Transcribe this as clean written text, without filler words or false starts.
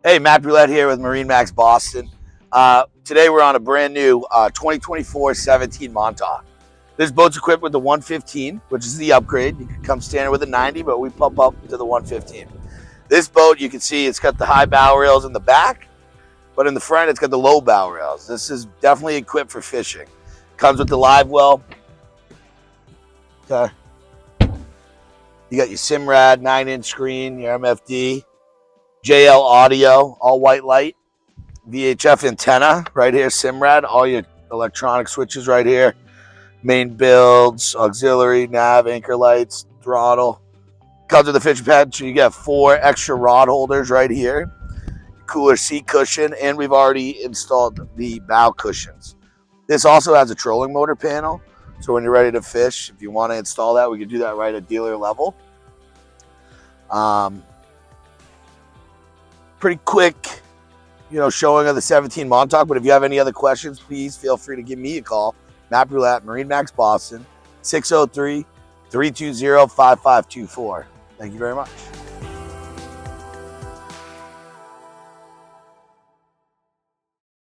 Hey, Matt Roulette here with MarineMax Boston. Today we're on a brand new 2024 17 Montauk. This boat's equipped with the 115, which is the upgrade. You can come standard with a 90, but we pump up to the 115. This boat, you can see it's got the high bow rails in the back, but in the front it's got the low bow rails. This is definitely equipped for fishing. Comes with the live well. Okay. You got your Simrad 9-inch screen, your MFD. JL audio, all white light, VHF antenna right here, Simrad, all your electronic switches right here, main builds, auxiliary, nav, anchor lights, throttle. Comes with a fishing pad, so you get 4 extra rod holders right here, cooler seat cushion, and we've already installed the bow cushions. This also has a trolling motor panel, so when you're ready to fish, if you want to install that, we can do that right at dealer level. Pretty quick, showing of the 17 Montauk. But if you have any other questions, please feel free to give me a call. Matt Roulette, MarineMax Boston, 603-320-5524. Thank you very much.